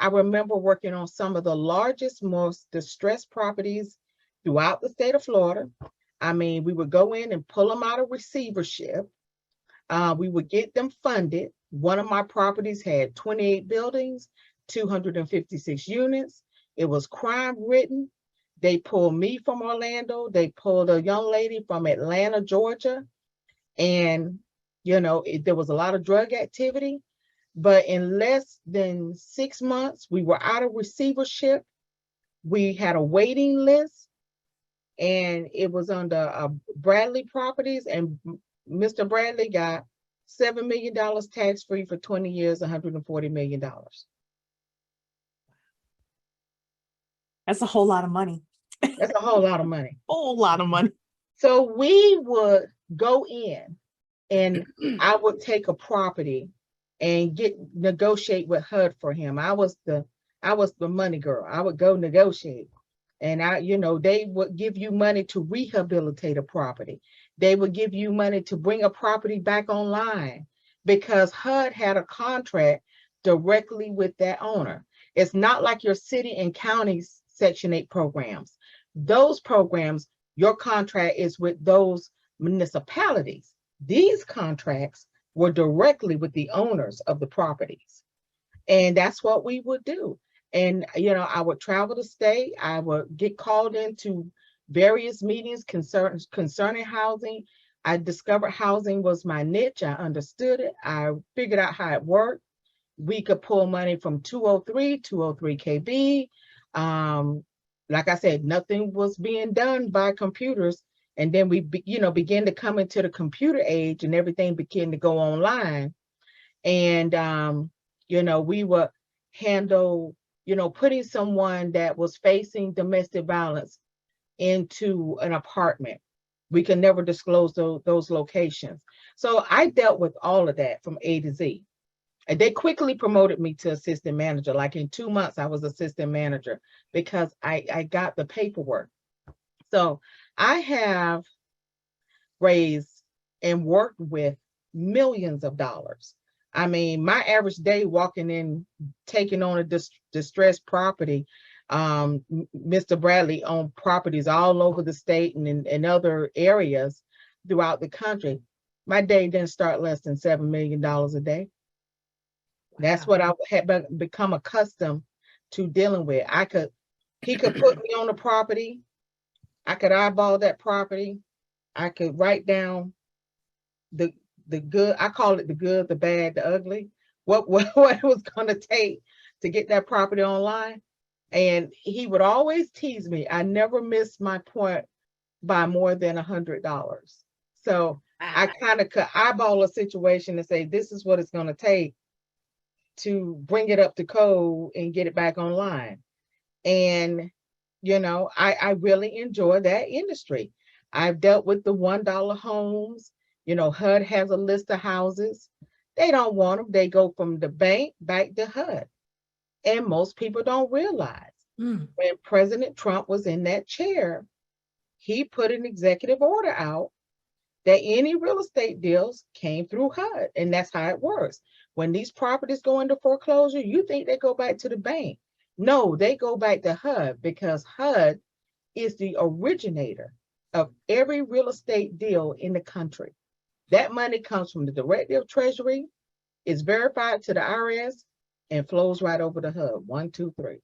I remember working on some of the largest, most distressed properties throughout the state of Florida. I mean, we would go in and pull them out of receivership. We would get them funded. One of my properties had 28 buildings, 256 units. It was crime ridden. They pulled me from Orlando. They pulled a young lady from Atlanta, Georgia. And, there was a lot of drug activity. But in less than 6 months, we were out of receivership. We had a waiting list, and it was under Bradley Properties. And Mr. Bradley got $7 million tax-free for 20 years, $140 million. That's a whole lot of money. That's a whole lot of money. Whole lot of money. So we would go in, and I would take a property and negotiate with HUD for him. I was the money girl. I would go negotiate. And they would give you money to rehabilitate a property. They would give you money to bring a property back online, because HUD had a contract directly with that owner. It's not like your city and county Section 8 programs. Those programs, your contract is with those municipalities. These contracts were directly with the owners of the properties. And that's what we would do. And, I would travel the state. I would get called into various meetings concerning housing. I discovered housing was my niche. I understood it. I figured out how it worked. We could pull money from 203 KB. Like I said, nothing was being done by computers. And then we, began to come into the computer age, and everything began to go online. And, we would handle, putting someone that was facing domestic violence into an apartment. We could never disclose those locations. So I dealt with all of that from A to Z. And they quickly promoted me to assistant manager. Like in 2 months, I was assistant manager because I got the paperwork. So I have raised and worked with millions of dollars. I mean, my average day walking in, taking on a distressed property, Mr. Bradley owned properties all over the state and in other areas throughout the country. My day didn't start less than $7 million a day. That's what I had become accustomed to dealing with. He could put me on the property. I could eyeball that property. I could write down the good. I call it the good, the bad, the ugly. What it was going to take to get that property online. And he would always tease me. I never missed my point by more than $100. So I kind of could eyeball a situation and say, this is what it's going to take to bring it up to code and get it back online. And, I really enjoy that industry. I've dealt with the $1 homes. HUD has a list of houses. They don't want them. They go from the bank back to HUD. And most people don't realize when President Trump was in that chair, he put an executive order out that any real estate deals came through HUD. And that's how it works. When these properties go into foreclosure, you think they go back to the bank. No, they go back to HUD, because HUD is the originator of every real estate deal in the country. That money comes from the Director of Treasury, is verified to the IRS, and flows right over to HUD. 1, 2, 3.